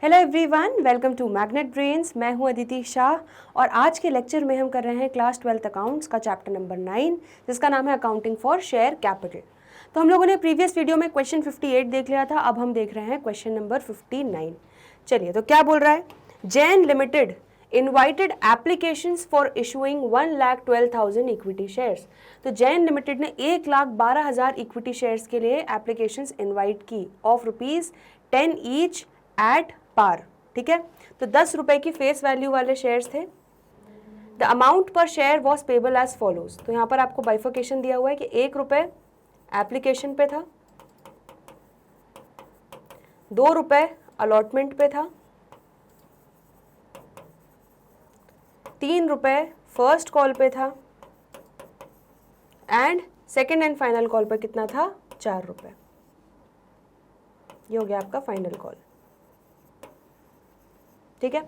Hello everyone, welcome to magnet brains. मैं हूं अदिति शाह और आज के लेक्चर में हम कर रहे हैं क्लास 12th अकाउंट्स का चैप्टर नंबर 9 जिसका नाम है अकाउंटिंग फॉर शेयर कैपिटल। तो हम लोगों ने प्रीवियस वीडियो में क्वेश्चन 58 देख लिया था, अब हम देख रहे हैं क्वेश्चन नंबर 59। चलिए, तो क्या बोल रहा है? Jain limited invited applications for issuing 1,12,000 equity shares. तो जैन लिमिटेड ने 1,12,000 इक्विटी शेयर्स के लिए एप्लीकेशंस इन्वाइट की ऑफ ₹10 ईच एट पार। ठीक है, तो 10 रुपए की फेस वैल्यू वाले शेयर्स थे। The amount per share was payable as follows. तो यहाँ पर आपको बाइफिकेशन दिया हुआ है कि 1 रुपए एप्लीकेशन पे था, 2 रुपए अलॉटमेंट पे था, 3 रुपए फर्स्ट कॉल पे था and second and final call पे कितना था? 4 रुपए। ये हो गया आपका फाइनल कॉल। ठीक है,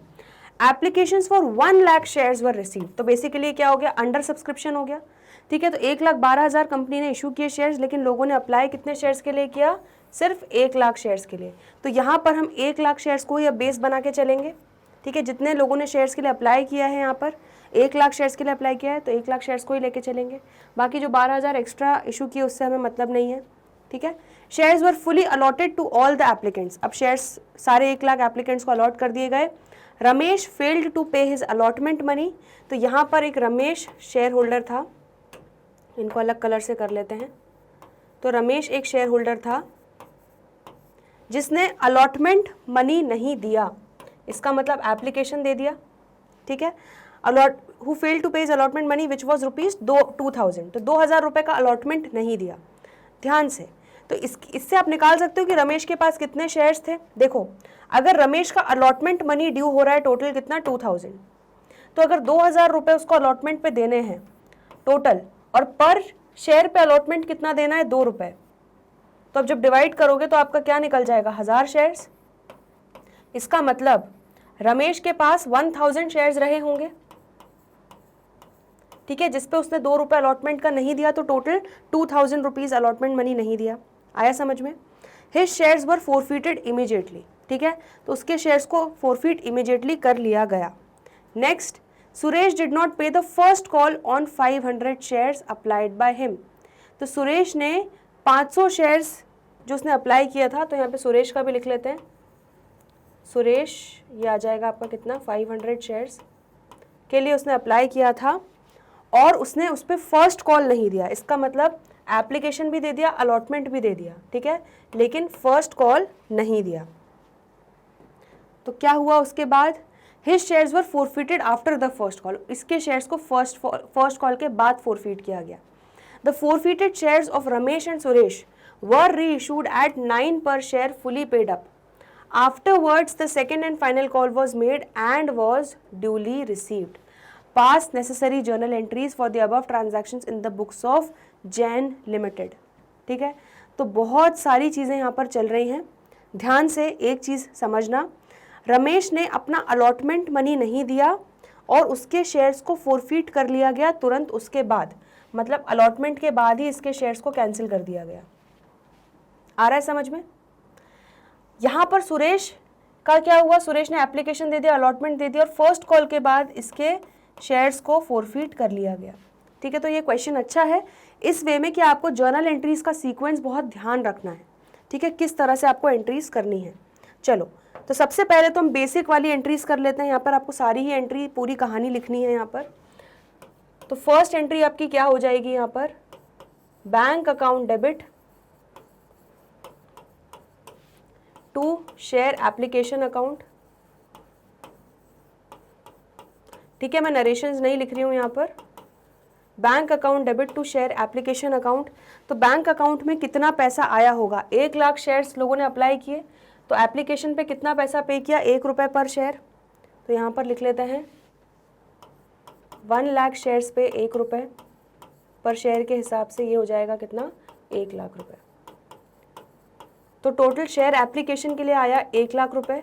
applications for 1 lakh shares were received. तो बेसिकली क्या हो गया? अंडर सब्सक्रिप्शन हो गया। ठीक है, तो 1,12,000 कंपनी ने इशू किए शेयर्स, लेकिन लोगों ने अप्लाई कितने शेयर्स के लिए किया? सिर्फ 1 लाख शेयर्स के लिए। तो यहाँ पर हम 1 लाख शेयर्स को ही अब बेस बना के चलेंगे। ठीक है, जितने लोगों ने शेयर्स के लिए अप्लाई किया है, यहाँ पर 1 लाख शेयर्स के लिए अप्लाई किया है, तो 1 लाख शेयर्स को ही लेके चलेंगे। बाकी जो 12,000 एक्स्ट्रा इशू किए उससे हमें मतलब नहीं है। ठीक है, shares were fully allotted to all the applicants. अब शेयर्स सारे 1 लाख एप्लीकेंट्स को अलॉट कर दिए गए। Ramesh failed to pay his allotment money. तो यहाँ पर एक रमेश शेयर होल्डर था, इनको अलग कलर से कर लेते हैं। तो रमेश एक शेयर होल्डर था जिसने अलॉटमेंट मनी नहीं दिया। इसका मतलब एप्लीकेशन दे दिया। ठीक है, who failed to pay his allotment money which was ₹2,000। तो 2,000 रुपये का अलॉटमेंट नहीं दिया। ध्यान से, तो इससे आप निकाल सकते हो कि रमेश के पास कितने शेयर्स थे। देखो, अगर रमेश का अलॉटमेंट मनी ड्यू हो रहा है टोटल कितना? 2,000। तो अगर 2,000 रुपये उसको अलॉटमेंट पे देने हैं टोटल, और पर शेयर पे अलॉटमेंट कितना देना है? 2 रुपये। तो अब जब डिवाइड करोगे तो आपका क्या निकल जाएगा? 1000 शेयर्स। इसका मतलब रमेश के पास 1000 शेयर्स रहे होंगे। ठीक है, जिसपे उसने 2 रुपये अलॉटमेंट का नहीं दिया, तो टोटल 2,000 रुपीज अलॉटमेंट मनी नहीं दिया। आया समझ में? His shares were forfeited immediately. ठीक है, तो उसके शेयर्स को फोरफिट इमीडिएटली कर लिया गया। नेक्स्ट, सुरेश डिड नॉट पे the first call on 500 shares applied by him. तो सुरेश ने 500 शेयर्स जो उसने अप्लाई किया था, तो यहाँ पे सुरेश का भी लिख लेते हैं। सुरेश, ये आ जाएगा आपका कितना? 500 शेयर्स के लिए उसने अप्लाई किया था और उसने उस पर फर्स्ट कॉल नहीं दिया। इसका मतलब एप्लीकेशन भी दे दिया, अलॉटमेंट भी दे दिया। ठीक है, लेकिन फर्स्ट कॉल नहीं दिया। तो क्या हुआ उसके बाद? His shares were forfeited after the first call. इसके शेयर्स को फर्स्ट कॉल के बाद फोरफिट किया गया। The forfeited shares of Ramesh and Suresh were री issued at 9 per share fully paid up. Afterwards the second and final call was made and was duly received. Pass necessary journal entries for the above transactions in the books of Jain Limited। ठीक है, तो बहुत सारी चीज़ें यहाँ पर चल रही हैं। ध्यान से एक चीज़ समझना, रमेश ने अपना अलॉटमेंट मनी नहीं दिया और उसके शेयर्स को फोरफिट कर लिया गया तुरंत उसके बाद। मतलब अलॉटमेंट के बाद ही इसके शेयर्स को कैंसिल कर दिया गया। आ रहा है समझ में? यहाँ पर सुरेश का क्या हुआ? सुरेश ने एप्लीकेशन दे दिया, अलॉटमेंट दे दिया और फर्स्ट कॉल के बाद इसके शेयर्स को फोरफिट कर लिया गया। ठीक है, तो ये क्वेश्चन अच्छा है इस वे में कि आपको जर्नल एंट्रीज का सीक्वेंस बहुत ध्यान रखना है। ठीक है, किस तरह से आपको एंट्रीज करनी है। चलो, तो सबसे पहले तो हम बेसिक वाली एंट्रीज कर लेते हैं। यहाँ पर आपको सारी ही एंट्री, पूरी कहानी लिखनी है यहाँ पर। तो फर्स्ट एंट्री आपकी क्या हो जाएगी? यहाँ पर bank account debit to share application account. ठीक है, मैं नरेशंस नहीं लिख रही हूँ यहाँ पर। Bank account debit to share application account. तो बैंक अकाउंट में कितना पैसा आया होगा? 1 लाख शेयर्स लोगों ने अप्लाई किए, तो एप्लीकेशन पे कितना पैसा पे किया? 1 रुपये पर शेयर। तो यहाँ पर लिख लेते हैं 1 लाख शेयर्स पे 1 रुपये पर शेयर के हिसाब से ये हो जाएगा कितना? 1 लाख रुपये। तो टोटल शेयर एप्लीकेशन के लिए आया 1 लाख रुपये।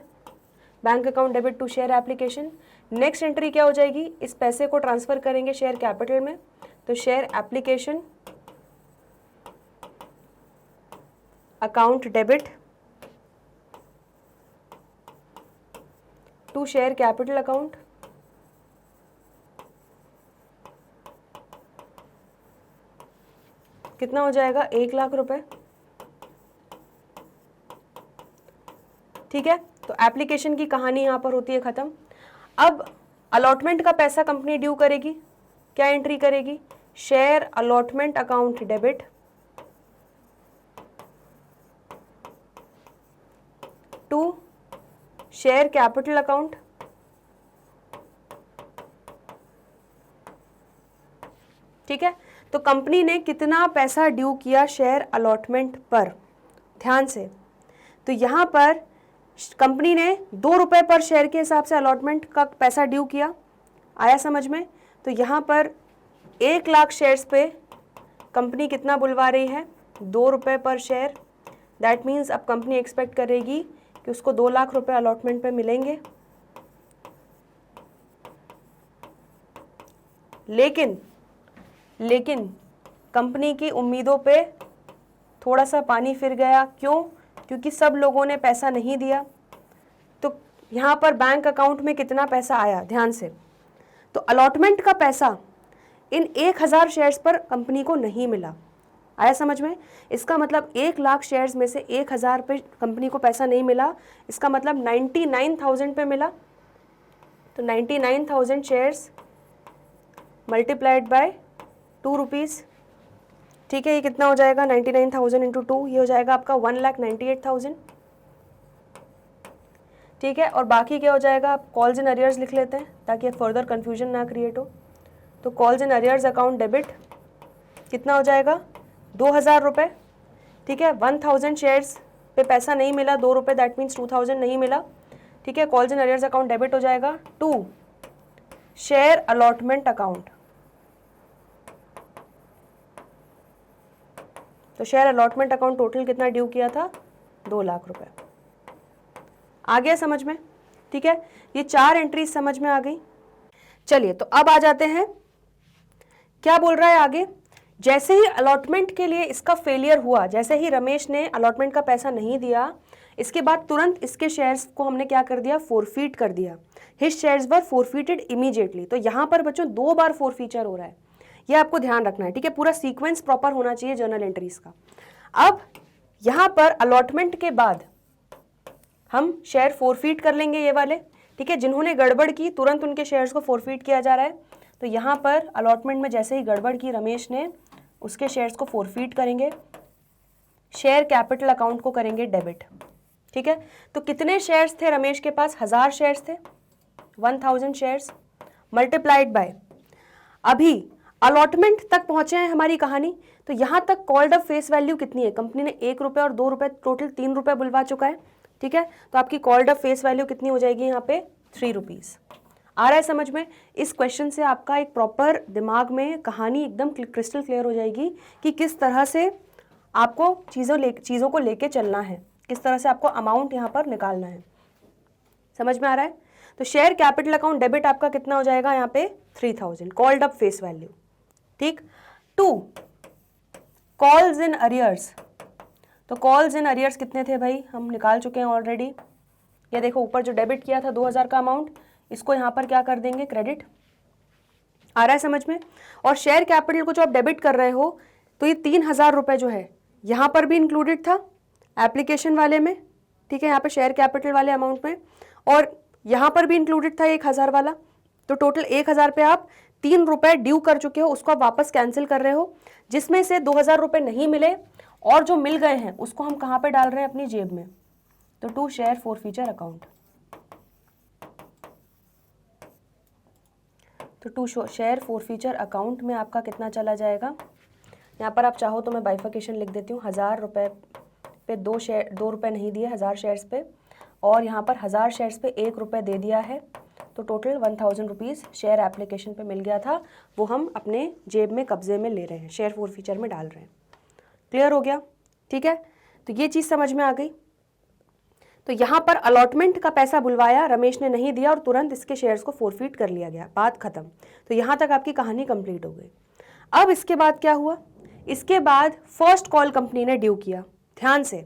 Bank account debit to share application. Next entry क्या हो जाएगी? इस पैसे को ट्रांसफर करेंगे शेयर कैपिटल में। तो share application account debit to share capital account, कितना हो जाएगा 1 लाख रुपए। ठीक है, तो एप्लीकेशन की कहानी यहाँ पर होती है खत्म। अब अलॉटमेंट का पैसा कंपनी ड्यू करेगी, क्या एंट्री करेगी, share allotment account debit to share capital account, ठीक है। तो कंपनी ने कितना पैसा ड्यू किया शेयर अलॉटमेंट पर, ध्यान से, तो यहां पर कंपनी ने 2 रुपए पर शेयर के हिसाब से अलॉटमेंट का पैसा ड्यू किया, आया समझ में। तो यहां पर 1 लाख शेयर्स पे कंपनी कितना बुलवा रही है, 2 रुपए पर शेयर। दैट मीन्स अब कंपनी एक्सपेक्ट करेगी कि उसको 2 लाख रुपए अलॉटमेंट पे मिलेंगे, लेकिन कंपनी की उम्मीदों पे थोड़ा सा पानी फिर गया। क्यों? क्योंकि सब लोगों ने पैसा नहीं दिया। तो यहाँ पर बैंक अकाउंट में कितना पैसा आया, ध्यान से, तो अलॉटमेंट का पैसा इन 1000 शेयर्स पर कंपनी को नहीं मिला, आया समझ में। इसका मतलब 1 लाख शेयर्स में से 1000 पे कंपनी को पैसा नहीं मिला, इसका मतलब 99,000 पे मिला। तो 99,000 शेयर्स मल्टीप्लाइड बाय 2 रुपीज़, ठीक है। ये कितना हो जाएगा 99,000 इंटू 2, ये हो जाएगा आपका 1,98,000, ठीक है। और बाकी क्या हो जाएगा, आप कॉल्स इन अरियर्स लिख लेते हैं ताकि फर्दर कन्फ्यूजन ना क्रिएट हो। तो calls in arrears account debit कितना हो जाएगा 2,000 रुपये, ठीक है। 1,000 शेयर्स पे पैसा नहीं मिला, 2 रुपये, दैट मीन्स 2,000 नहीं मिला, ठीक है। Calls in arrears account debit हो जाएगा टू शेयर अलॉटमेंट अकाउंट। तो शेयर अलॉटमेंट अकाउंट टोटल कितना ड्यू किया था, 2 लाख रुपए। आ गया समझ में, ठीक है। ये 4 एंट्रीज समझ में आ गई। चलिए, तो अब आ जाते हैं, क्या बोल रहा है आगे। जैसे ही अलॉटमेंट के लिए इसका फेलियर हुआ, जैसे ही रमेश ने अलॉटमेंट का पैसा नहीं दिया, इसके बाद तुरंत इसके शेयर्स को हमने क्या कर दिया, फोरफीट कर दिया। His shares were forfeited immediately. तो यहां पर बच्चों 2 बार फोरफीचर हो रहा है, ये आपको ध्यान रखना है, ठीक है। पूरा सीक्वेंस प्रॉपर होना चाहिए जर्नल एंट्रीज का। अब यहां पर अलॉटमेंट के बाद हम शेयर फोरफीट कर लेंगे, ये वाले, ठीक है। जिन्होंने गड़बड़ की तुरंत उनके शेयर्स को फोरफीट किया जा रहा है। तो यहां पर अलॉटमेंट में जैसे ही गड़बड़ की रमेश ने, उसके शेयर्स को फोरफीट करेंगे, शेयर कैपिटल अकाउंट को करेंगे डेबिट, ठीक है। तो कितने शेयर्स थे रमेश के पास, 1000 शेयर्स थे, 1000 शेयर्स मल्टीप्लाइड बाय, अभी अलॉटमेंट तक पहुंचे हैं हमारी कहानी। तो यहां तक कॉल्ड अप फेस वैल्यू कितनी है, कंपनी ने 1 रुपये और 2 रुपये, टोटल 3 रुपये बुलवा चुका है, ठीक है। तो आपकी कॉल्ड अप फेस वैल्यू कितनी हो जाएगी यहाँ पे, 3 रुपीज़। आ रहा है समझ में। इस क्वेश्चन से आपका एक प्रॉपर दिमाग में कहानी एकदम क्रिस्टल क्लियर हो जाएगी कि किस तरह से आपको चीज़ों को लेके चलना है, किस तरह से आपको अमाउंट यहाँ पर निकालना है, समझ में आ रहा है। तो शेयर कैपिटल अकाउंट डेबिट आपका कितना हो जाएगा यहाँ पे 3000 कॉल्ड अप फेस वैल्यू, ठीक। 2 कॉल्स इन अरियर्स। तो कॉल्स इन अरियर्स कितने थे भाई, हम निकाल चुके हैं ऑलरेडी। ये देखो ऊपर जो डेबिट किया था 2000 का अमाउंट, इसको यहाँ पर क्या कर देंगे, क्रेडिट। आ रहा है समझ में। और शेयर कैपिटल को जो आप डेबिट कर रहे हो, तो ये 3000 रुपये जो है यहाँ पर भी इंक्लूडेड था एप्लीकेशन वाले में, ठीक है, यहाँ पे शेयर कैपिटल वाले अमाउंट में, और यहाँ पर भी इंक्लूडेड था 1000 वाला। तो टोटल 1000 पे आप 3 रुपये ड्यू कर चुके हो, उसको आप वापस कैंसिल कर रहे हो, जिसमें से 2000 रुपये नहीं मिले और जो मिल गए हैं उसको हम कहाँ पे डाल रहे हैं, अपनी जेब में। तो टू शेयर फोरफीचर अकाउंट। तो टू शेयर फोरफीचर अकाउंट में आपका कितना चला जाएगा, यहाँ पर आप चाहो तो मैं बाइफिकेशन लिख देती हूँ। 1000 रुपये पे 2 रुपये नहीं दिए 1000 शेयर्स पे, और यहाँ पर 1000 शेयर्स पे 1 रुपये दे दिया है। तो टोटल 1000 रुपीज़ शेयर एप्लीकेशन पे मिल गया था, वो हम अपने जेब में कब्जे में ले रहे हैं, शेयर फोरफीचर में डाल रहे हैं। क्लियर हो गया, ठीक है। तो ये चीज़ समझ में आ गई। तो यहाँ पर अलॉटमेंट का पैसा बुलवाया, रमेश ने नहीं दिया और तुरंत इसके शेयर्स को फोरफीट कर लिया गया, बात खत्म। तो यहाँ तक आपकी कहानी कंप्लीट हो गई। अब इसके बाद क्या हुआ, इसके बाद फर्स्ट कॉल कंपनी ने ड्यू किया। ध्यान से,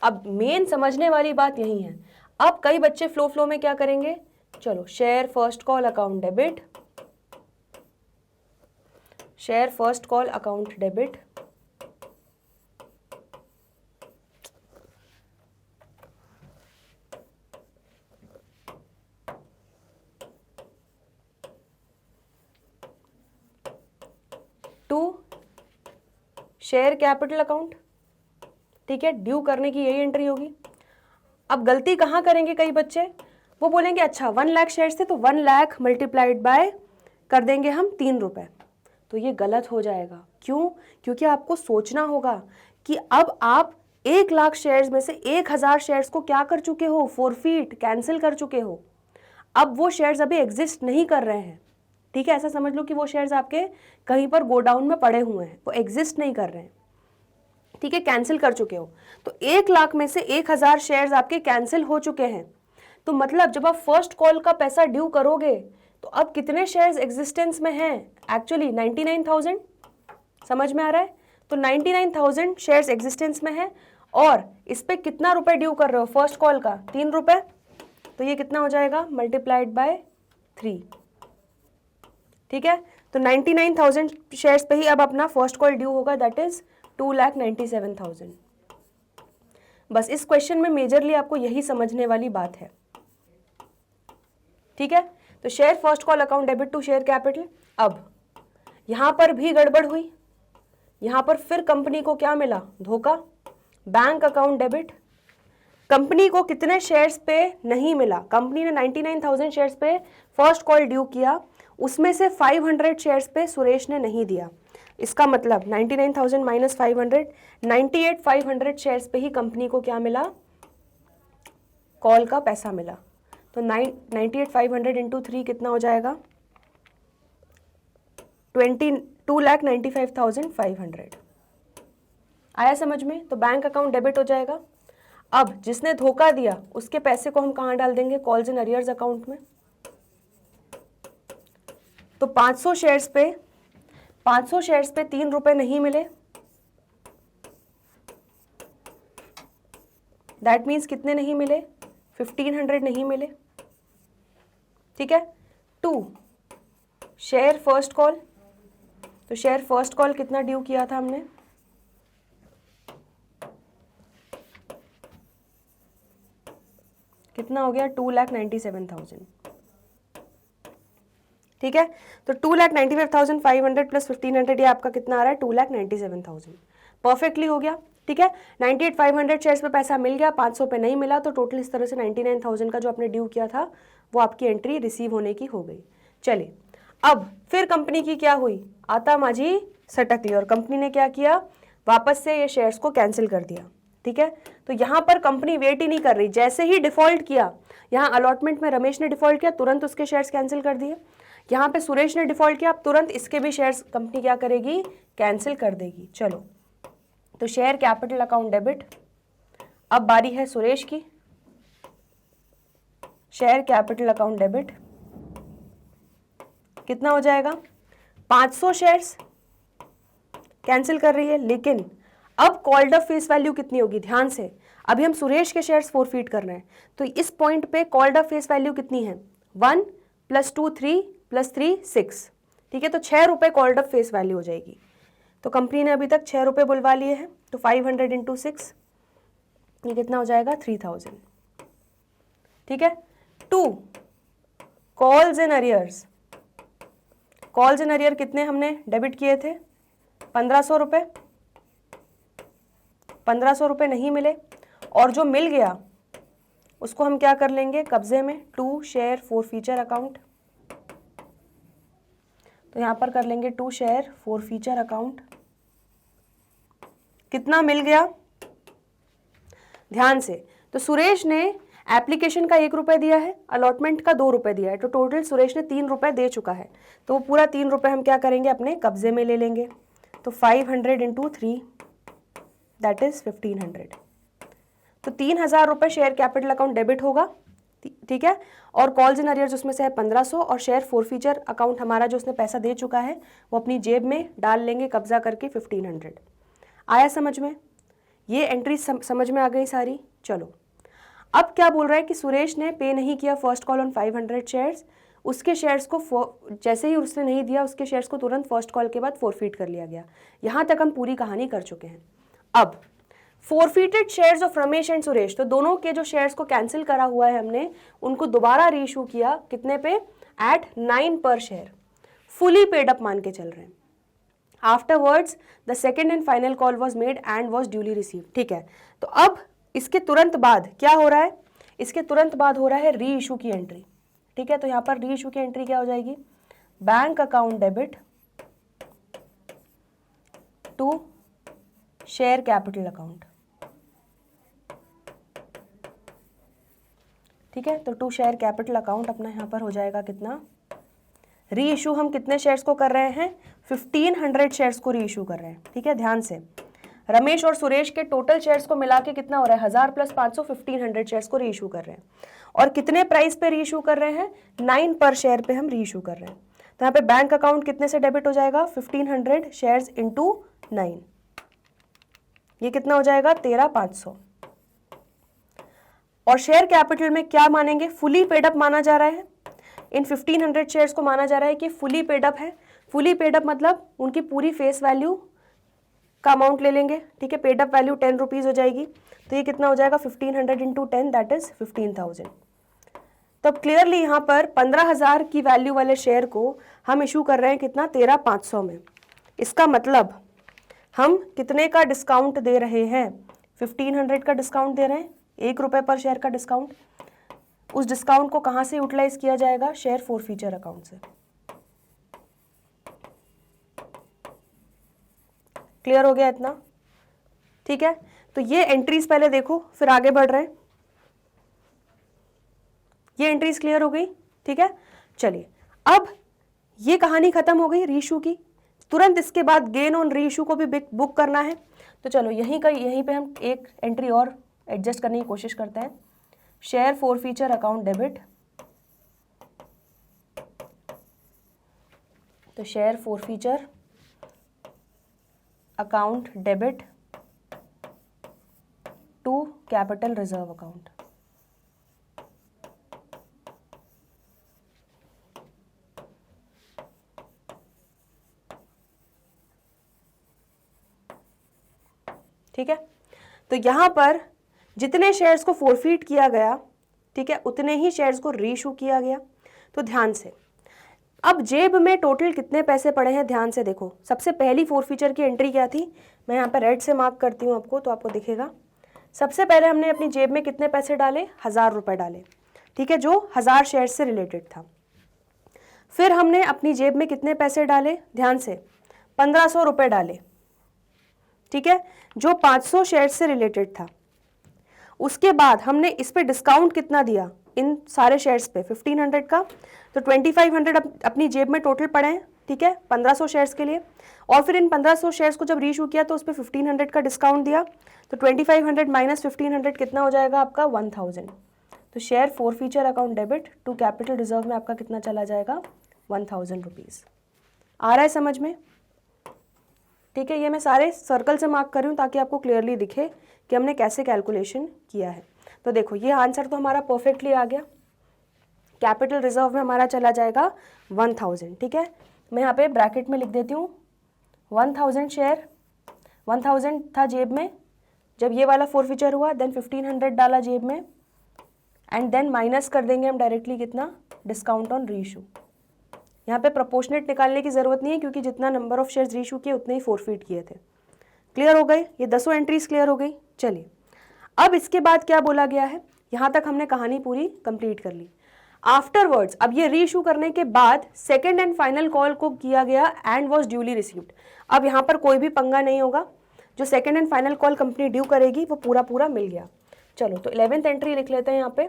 अब मेन समझने वाली बात यही है। अब कई बच्चे फ्लो में क्या करेंगे, चलो share first call account debit, share first call account debit, to share capital account, ठीक है, ड्यू करने की यही एंट्री होगी। अब गलती कहाँ करेंगे कई बच्चे, वो बोलेंगे अच्छा 1 लाख शेयर्स थे तो 1 लाख मल्टीप्लाइड बाय कर देंगे हम 3 रुपए, तो ये गलत हो जाएगा। क्यों? क्योंकि आपको सोचना होगा कि अब आप 1 लाख शेयर्स में से 1000 शेयर्स को क्या कर चुके हो, फॉरफीट, कैंसिल कर चुके हो। अब वो शेयर्स अभी एग्जिस्ट नहीं कर रहे हैं, ठीक है, ऐसा समझ लो कि वो शेयर्स आपके कहीं पर गोडाउन में पड़े हुए हैं, वो एग्जिस्ट नहीं कर रहे हैं, ठीक है, कैंसिल कर चुके हो। तो 1 लाख में से 1000 शेयर्स आपके कैंसिल हो चुके हैं। तो मतलब जब आप फर्स्ट कॉल का पैसा ड्यू करोगे तो अब कितने शेयर्स एग्जिस्टेंस में हैं, एक्चुअली 99,000, समझ में आ रहा है। तो 99,000 शेयर्स एग्जिस्टेंस में है और इस पे कितना रुपए ड्यू कर रहे हो, फर्स्ट कॉल का 3 रुपए, तो ये कितना हो जाएगा, मल्टीप्लाइड बाय 3, ठीक है। तो 99,000 शेयर्स पे ही अब अपना फर्स्ट कॉल ड्यू होगा, दैट इज 2,97,000। बस इस क्वेश्चन में मेजरली आपको यही समझने वाली बात है, ठीक है। तो share first call account debit to share capital. अब यहां पर भी गड़बड़ हुई, यहां पर फिर कंपनी को क्या मिला, धोखा। बैंक अकाउंट डेबिट, कंपनी को कितने शेयर्स पे नहीं मिला, कंपनी ने 99,000 शेयर्स पे फर्स्ट कॉल ड्यू किया, उसमें से 500 शेयर्स पे सुरेश ने नहीं दिया। इसका मतलब 99,000 माइनस 500, 98,500 शेयर्स पे ही कंपनी को क्या मिला, कॉल का पैसा मिला। तो 98,500 इंटू 3 कितना हो जाएगा, 2,95,500। आया समझ में। तो बैंक अकाउंट डेबिट हो जाएगा। अब जिसने धोखा दिया उसके पैसे को हम कहाँ डाल देंगे, कॉल्स एंड अरियर्स अकाउंट में। तो 500 शेयर्स पे 3 रुपए नहीं मिले, दैट मीन्स कितने नहीं मिले, 1,500 नहीं मिले, ठीक है। 2 शेयर फर्स्ट कॉल, तो शेयर फर्स्ट कॉल कितना ड्यू किया था हमने, कितना हो गया, 2,97,000, ठीक है। तो 2,95,500 प्लस 1,500 ये आपका कितना आ रहा है, 2,97,000, परफेक्टली हो गया, ठीक है। 98,500 शेयर्स पे पैसा मिल गया, 500 पे नहीं मिला, तो टोटल इस तरह से 99,000 का जो आपने ड्यू किया था वो आपकी एंट्री रिसीव होने की हो गई। चलिए अब फिर कंपनी की क्या हुई, आता माझी सटकली, और कंपनी ने क्या किया, वापस से ये शेयर्स को कैंसिल कर दिया, ठीक है। तो यहाँ पर कंपनी वेट ही नहीं कर रही, जैसे ही डिफॉल्ट किया, यहाँ अलॉटमेंट में रमेश ने डिफॉल्ट किया, तुरंत उसके शेयर्स कैंसिल कर दिए। यहाँ पे सुरेश ने डिफॉल्ट किया, अब तुरंत इसके भी शेयर्स कंपनी क्या करेगी, कैंसिल कर देगी। चलो तो शेयर कैपिटल अकाउंट डेबिट, अब बारी है सुरेश की। शेयर कैपिटल अकाउंट डेबिट कितना हो जाएगा, 500 शेयर्स कैंसिल कर रही है, लेकिन अब कॉल्ड अप फेस वैल्यू कितनी होगी, ध्यान से, अभी हम सुरेश के शेयर्स फॉरफीट कर रहे हैं, तो इस पॉइंट पे कॉल्ड अप फेस वैल्यू कितनी है, 1 + 2 3 + 3 6, ठीक है। तो 6 रुपए कॉल्ड अप फेस वैल्यू हो जाएगी। तो कंपनी ने अभी तक 6 रुपए बुलवा लिए हैं, तो 500 × 6 ये कितना हो जाएगा, 3,000, ठीक है। 2 calls and arrears, calls and arrear कितने हमने डेबिट किए थे, 1,500 रुपए, 1,500 रुपए नहीं मिले, और जो मिल गया उसको हम क्या कर लेंगे, कब्जे में। 2 शेयर फॉरफीचर अकाउंट, तो यहां पर कर लेंगे 2 शेयर फॉरफीचर अकाउंट। कितना मिल गया, ध्यान से, तो सुरेश ने एप्लीकेशन का 1 रुपए दिया है, अलॉटमेंट का 2 रुपए दिया है, तो टोटल सुरेश ने 3 रुपए दे चुका है, तो वो पूरा 3 रुपए हम क्या करेंगे, अपने कब्जे में ले लेंगे। तो 500 × 3 दैट इज 1,500, तो 3,000 रुपए शेयर कैपिटल अकाउंट डेबिट होगा, ठीक है। और कॉल्स एंड अरियर्स उसमें से है 1,500, और शेयर फॉरफीचर अकाउंट हमारा जो उसने पैसा दे चुका है वो अपनी जेब में डाल लेंगे कब्जा करके, 1,500। आया समझ में, ये एंट्री समझ में आ गई सारी। चलो अब क्या बोल रहा है कि सुरेश ने पे नहीं किया फर्स्ट कॉल ऑन 500 शेयर्स, उसके शेयर्स को जैसे ही उसने नहीं दिया उसके शेयर्स को तुरंत फर्स्ट कॉल के बाद फोरफीट कर लिया गया। यहाँ तक हम पूरी कहानी कर चुके हैं। अब forfeited shares of Ramesh and Suresh, तो दोनों के जो शेयर्स को कैंसिल करा हुआ है हमने उनको दोबारा रीइशू किया, कितने पे, eight 9 per share, fully paid up मान के चल रहे हैं। Afterwards the second and final call was made and was duly receive. ठीक है, तो अब इसके तुरंत बाद क्या हो रहा है, इसके तुरंत बाद हो रहा है री इशू की एंट्री। ठीक है, तो यहाँ पर री इशू की एंट्री क्या हो जाएगी, bank account debit to share capital account. ठीक है, तो टू शेयर कैपिटल अकाउंट अपना यहाँ पर हो जाएगा कितना, री इशू हम कितने शेयर्स को कर रहे हैं, 1500 शेयर्स को री इशू कर रहे हैं। ठीक है, ध्यान से, रमेश और सुरेश के टोटल शेयर्स को मिला के कितना हो रहा है, 1000 + 500, 1500 शेयर्स को री इशू कर रहे हैं। और कितने प्राइस पे री इशू कर रहे हैं, 9 पर शेयर पे हम री इशू कर रहे हैं। तो यहाँ पे बैंक अकाउंट कितने से डेबिट हो जाएगा, 1500 शेयर्स इंटू 9, ये कितना हो जाएगा, 13,500। और शेयर कैपिटल में क्या मानेंगे, फुली पेड अप माना जा रहा है। इन 1500 शेयर्स को माना जा रहा है कि फुली पेड अप है। फुली पेड अप मतलब उनकी पूरी फेस वैल्यू का अमाउंट ले लेंगे। ठीक है, पेड अप वैल्यू 10 रुपीज़ हो जाएगी, तो ये कितना हो जाएगा, 1500 इंटू 10 दैट इज 15,000। तो अब क्लियरली यहाँ पर 15,000 की वैल्यू वाले शेयर को हम इशू कर रहे हैं कितना, 13,500 में। इसका मतलब हम कितने का डिस्काउंट दे रहे हैं, 1500 का डिस्काउंट दे रहे हैं, 1 रुपये पर शेयर का डिस्काउंट। उस डिस्काउंट को कहाँ से यूटिलाइज किया जाएगा, शेयर फोरफीचर अकाउंट से। क्लियर हो गया इतना? ठीक है, तो ये एंट्रीज पहले देखो फिर आगे बढ़ रहे हैं। ये एंट्रीज क्लियर हो गई? ठीक है, चलिए अब ये कहानी खत्म हो गई रीइशू की। तुरंत इसके बाद गेन ऑन रीइशू को भी बुक करना है, तो चलो यहीं पे हम एक एंट्री और एडजस्ट करने की कोशिश करते हैं। शेयर फोरफीचर अकाउंट डेबिट, तो share forfeiture account debit to capital reserve account. ठीक है, तो यहां पर जितने शेयर्स को फोरफीट किया गया, ठीक है, उतने ही शेयर्स को रीइशू किया गया। तो ध्यान से, अब जेब में टोटल कितने पैसे पड़े हैं, ध्यान से देखो। सबसे पहली फोरफीचर की एंट्री क्या थी, मैं यहाँ पर रेड से मार्क करती हूँ आपको, तो आपको दिखेगा। सबसे पहले हमने अपनी जेब में कितने पैसे डाले, 1000 रुपये डाले। ठीक है, जो 1000 शेयर से रिलेटेड था। फिर हमने अपनी जेब में कितने पैसे डाले, ध्यान से, 1500 रुपये डाले। ठीक है, जो 500 शेयर से रिलेटेड था। उसके बाद हमने इस पे डिस्काउंट कितना दिया, इन सारे शेयर्स पे 1500 का, तो 2500 अपनी जेब में टोटल पड़े हैं। ठीक है, 1500 शेयर्स के लिए। और फिर इन 1500 शेयर्स को जब रीइशू किया तो उस पर 1500 का डिस्काउंट दिया, तो 2500 माइनस 1500 कितना हो जाएगा आपका, 1000। तो share forfeiture account debit to capital reserve में आपका कितना चला जाएगा, 1000 रुपीज़। आ रहा है समझ में? ठीक है, ये मैं सारे सर्कल से मार्क कर रही हूँ ताकि आपको क्लियरली दिखे कि हमने कैसे कैलकुलेशन किया है। तो देखो ये आंसर तो हमारा परफेक्टली आ गया। कैपिटल रिजर्व में हमारा चला जाएगा 1000। ठीक है, मैं यहाँ पे ब्रैकेट में लिख देती हूँ 1000 शेयर, 1000 था जेब में, जब ये वाला फोरफीचर हुआ देन 1500 डाला जेब में, एंड देन माइनस कर देंगे हम डायरेक्टली कितना, डिस्काउंट ऑन रीइशू। यहाँ पे प्रोपोर्शनेट निकालने की ज़रूरत नहीं है क्योंकि जितना नंबर ऑफ शेयर्स रीइशू किए उतने ही फोरफीट किए थे। क्लियर हो गए, ये 10 एंट्रीज क्लियर हो गई। चलिए अब इसके बाद क्या बोला गया है, यहाँ तक हमने कहानी पूरी कंप्लीट कर ली। आफ्टरवर्ड्स, अब ये रीइशू करने के बाद सेकेंड एंड फाइनल कॉल को किया गया एंड वॉज ड्यूली रिसीव्ड। अब यहाँ पर कोई भी पंगा नहीं होगा, जो second and final call company due करेगी वो पूरा पूरा मिल गया। चलो तो 11th एंट्री लिख लेते हैं यहाँ पे,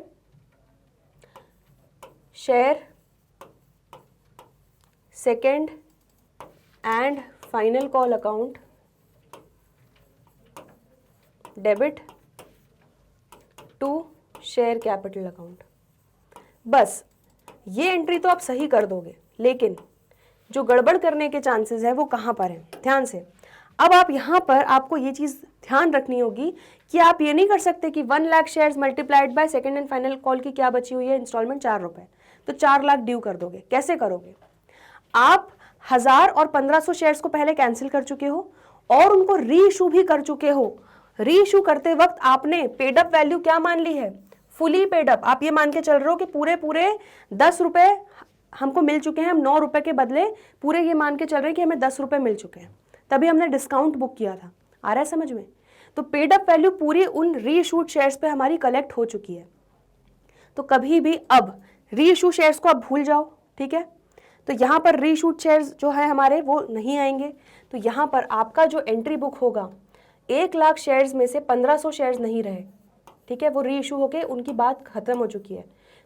share second and final call account debit to share capital account. बस ये एंट्री तो आप सही कर दोगे, लेकिन जो गड़बड़ करने के चांसेस है वो कहाँ पर है, ध्यान से। अब आप यहाँ पर आपको ये चीज़ ध्यान रखनी होगी कि आप ये नहीं कर सकते कि 1 lakh shares multiplied by second and final call की क्या बची हुई है इंस्टॉलमेंट 4 रुपए, तो 4 लाख ड्यू कर दोगे। कैसे करोगे? आप 1000 और 1500 शेयर्स को पहले कैंसिल कर चुके हो और उनको री इशू भी कर चुके हो। री इशू करते वक्त आपने पेड अप वैल्यू क्या मान ली है? Fully paid up. आप ये मान के चल रहे हो कि पूरे 10 रुपए हमको मिल चुके हैं, हम 9 रुपए के बदले पूरे ये मान के चल रहे हैं कि हमें 10 रुपए मिल चुके हैं, तभी हमने डिस्काउंट बुक किया था। आ रहा है समझ में? तो पेड अप वैल्यू पूरी उन री इशूड शेयर्स पे हमारी कलेक्ट हो चुकी है। तो कभी भी अब री इशू शेयर्स को आप भूल जाओ, ठीक है? तो यहाँ पर री इशूड शेयर्स जो है हमारे वो नहीं आएंगे। तो यहाँ पर आपका जो एंट्री बुक होगा 1 लाख शेयर्स में से 1500 शेयर्स नहीं रहे, ठीक है? वो री इशू होके उनकी बात खत्म हो चुकी है।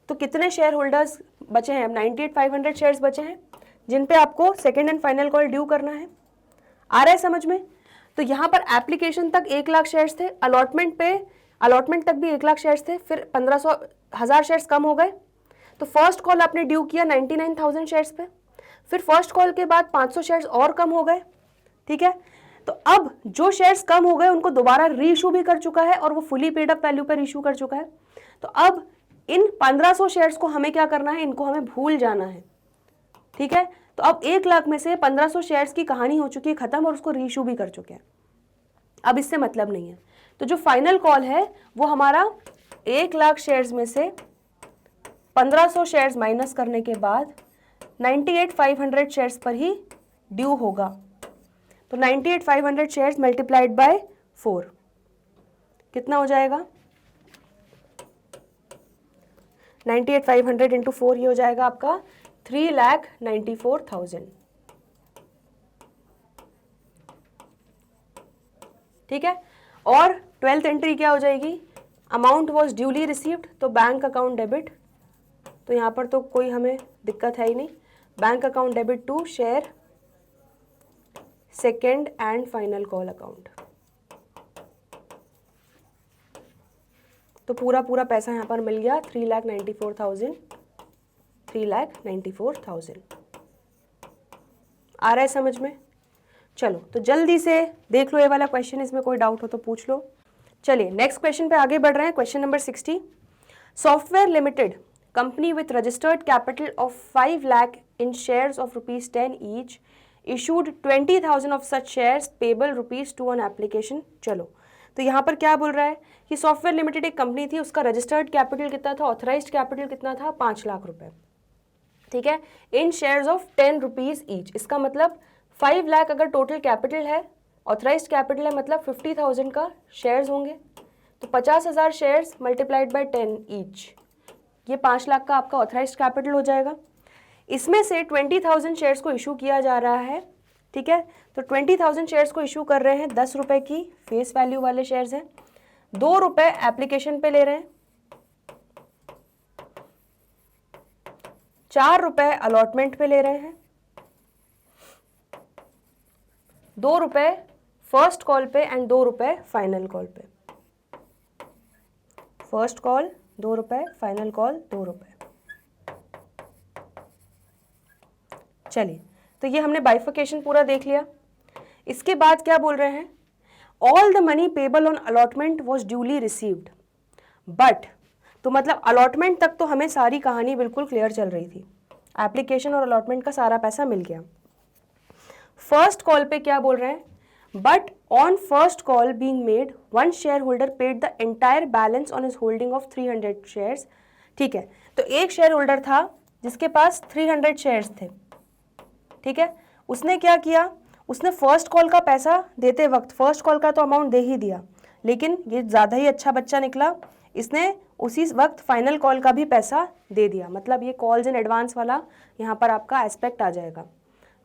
तो कितने शेयर होल्डर्स बचे हैं? अब 98,500 शेयर्स बचे हैं जिन पे आपको second and final call due करना है। आ रहा है समझ में? तो यहाँ पर एप्लीकेशन तक 1 लाख शेयर्स थे, अलॉटमेंट तक भी 1 लाख शेयर्स थे, फिर 1000 शेयर्स कम हो गए। तो फर्स्ट कॉल आपने ड्यू किया 99,000 शेयर्स पे, फिर फर्स्ट कॉल के बाद 500 शेयर्स और कम हो गए, ठीक है? तो अब जो शेयर्स कम हो गए उनको दोबारा री इशू भी कर चुका है और वो फुली पेड अप वैल्यू पर इशू कर चुका है। तो अब इन 1500 शेयर्स को हमें क्या करना है? इनको हमें भूल जाना है, ठीक है? तो अब 1 लाख में से 1500 शेयर्स की कहानी हो चुकी है खत्म और उसको री इशू भी कर चुके हैं। अब इससे मतलब नहीं है। तो जो फाइनल कॉल है वो हमारा 1 लाख शेयर्स में से 1500 शेयर्स माइनस करने के बाद 98,500 शेयर्स पर ही ड्यू होगा। तो 98,500 शेयर्स मल्टीप्लाइड बाय 4 कितना हो जाएगा? 98,500 इंटू 4 ये हो जाएगा आपका 3,94,000, ठीक है? और 12th एंट्री क्या हो जाएगी? अमाउंट वॉज ड्यूली रिसीव्ड, तो बैंक अकाउंट डेबिट, तो यहाँ पर तो कोई हमें दिक्कत है ही नहीं। Bank account debit to share second and final call account, तो पूरा पैसा यहाँ पर मिल गया 3,94,000। आ रहा है समझ में? चलो तो जल्दी से देख लो ये वाला क्वेश्चन, इसमें कोई डाउट हो तो पूछ लो। चलिए नेक्स्ट क्वेश्चन पे आगे बढ़ रहे हैं। Question number 60, software limited company with registered capital of 5 lakh in shares of ₹10 each issued 20,000 of such shares payable ₹2 on application। चलो तो यहाँ पर क्या बोल रहा है कि सॉफ्टवेयर लिमिटेड एक कंपनी थी, उसका रजिस्टर्ड कैपिटल कितना था? ऑथराइज्ड कैपिटल कितना था? 5 लाख रुपए, ठीक है? इन शेयर्स ऑफ ₹10 ईच, इसका मतलब 5 लाख अगर टोटल कैपिटल है, ऑथराइज्ड कैपिटल है, मतलब 50,000 का शेयर्स होंगे। तो 50,000 शेयर्स मल्टीप्लाइड बाय 10 ईच, ये 5 लाख का आपका ऑथराइज्ड कैपिटल हो जाएगा। इसमें से 20,000 शेयर्स को इशू किया जा रहा है, ठीक है? तो 20,000 शेयर्स को इशू कर रहे हैं, 10 रुपए की फेस वैल्यू वाले शेयर्स हैं, 2 रुपए एप्लीकेशन पे ले रहे हैं, 4 रुपए अलॉटमेंट पे ले रहे हैं, 2 रुपए फर्स्ट कॉल पे एंड 2 रुपए फाइनल कॉल पे। फर्स्ट कॉल 2 रुपए, फाइनल कॉल 2 रुपए। चलिए तो ये हमने बाइफिकेशन पूरा देख लिया। इसके बाद क्या बोल रहे हैं? All the money payable on allotment was duly received but, तो मतलब अलॉटमेंट तक तो हमें सारी कहानी बिल्कुल क्लियर चल रही थी, एप्लीकेशन और अलॉटमेंट का सारा पैसा मिल गया। फर्स्ट कॉल पे क्या बोल रहे हैं? But on first call being made, one share holder paid the entire balance on his holding of 300 shares, ठीक है? तो एक शेयर होल्डर था जिसके पास 300 शेयर्स थे, ठीक है? उसने क्या किया? उसने फर्स्ट कॉल का पैसा देते वक्त फर्स्ट कॉल का तो अमाउंट दे ही दिया, लेकिन ये ज़्यादा ही अच्छा बच्चा निकला, इसने उसी वक्त फाइनल कॉल का भी पैसा दे दिया। मतलब ये कॉल्स इन एडवांस वाला यहाँ पर आपका एस्पेक्ट आ जाएगा।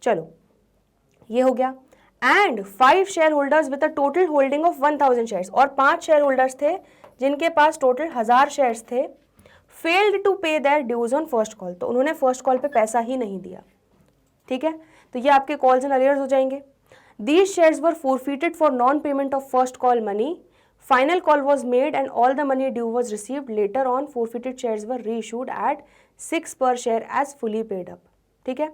चलो ये हो गया। And 5 share holders with a total holding of 1000 shares, और 5 शेयर होल्डर्स थे जिनके पास टोटल 1000 शेयर्स थे, failed to pay their dues on first call, तो उन्होंने फर्स्ट कॉल पे पैसा ही नहीं दिया, ठीक है? तो ये आपके कॉल्स एंड अरियर्स हो जाएंगे। These shares were forfeited for non payment of first call money, final call was made and all the money due was received later on, forfeited shares were री issued at 6 per share as fully paid up, ठीक है?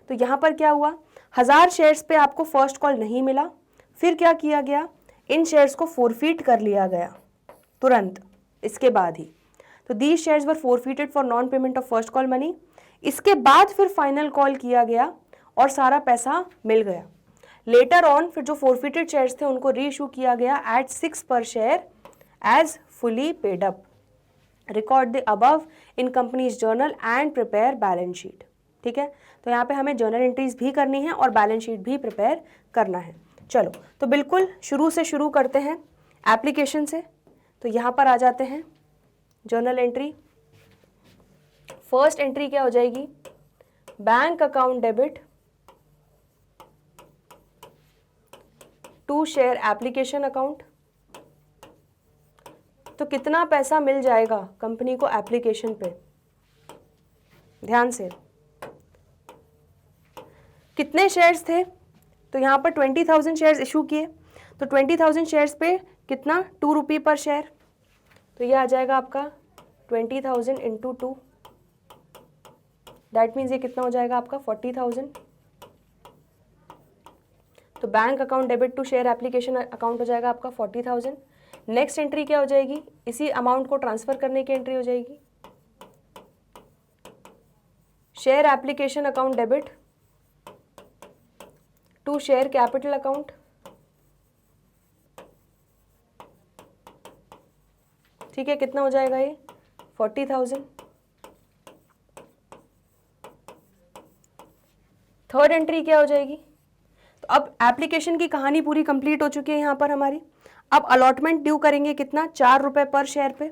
तो यहाँ पर क्या हुआ? 1000 shares पे आपको फर्स्ट कॉल नहीं मिला, फिर क्या किया गया? इन शेयर्स को फोरफीट कर लिया गया तुरंत इसके बाद ही। तो these shares were forfeited for non payment of first call money. इसके बाद फिर फाइनल कॉल किया गया और सारा पैसा मिल गया। लेटर ऑन फिर जो फोरफिटेड शेयर्स थे उनको री इशू किया गया at 6 per share as fully paid up. Record the above in companies journal and prepare balance sheet. ठीक है, तो यहाँ पे हमें जर्नल एंट्रीज भी करनी है और बैलेंस शीट भी प्रिपेयर करना है। चलो तो बिल्कुल शुरू से शुरू करते हैं एप्लीकेशन से। तो यहाँ पर आ जाते हैं जर्नल एंट्री। फर्स्ट एंट्री क्या हो जाएगी, bank account debit to share application account. तो कितना पैसा मिल जाएगा कंपनी को एप्लीकेशन पे, ध्यान से। कितने शेयर्स थे, तो यहाँ पर 20,000 शेयर्स इशू किए, तो 20,000 शेयर्स पे कितना, 2 रुपये पर शेयर। तो ये आ जाएगा आपका 20,000 इंटू 2, दैट मीन्स ये कितना हो जाएगा आपका 40,000। तो bank account debit to share application account हो जाएगा आपका 40,000। नेक्स्ट एंट्री क्या हो जाएगी, इसी अमाउंट को ट्रांसफर करने की एंट्री हो जाएगी, share application account debit to share capital account. ठीक है, कितना हो जाएगा ये 40,000। थर्ड एंट्री क्या हो जाएगी, तो अब एप्लीकेशन की कहानी पूरी कंप्लीट हो चुकी है यहाँ पर हमारी। अब अलॉटमेंट ड्यू करेंगे कितना, 4 रुपये पर शेयर पे।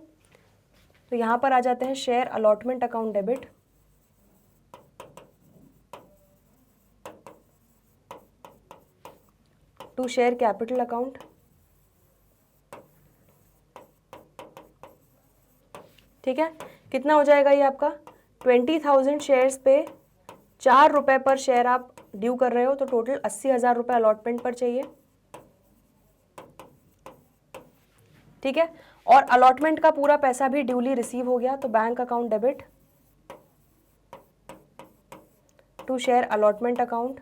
तो यहाँ पर आ जाते हैं share allotment account debit to share capital account. ठीक है, कितना हो जाएगा ये आपका 20,000 शेयर्स पे 4 रुपये पर शेयर आप ड्यू कर रहे हो, तो टोटल 80,000 रुपये अलॉटमेंट पर चाहिए। ठीक है, और अलॉटमेंट का पूरा पैसा भी ड्यूली रिसीव हो गया, तो bank account debit to share allotment account.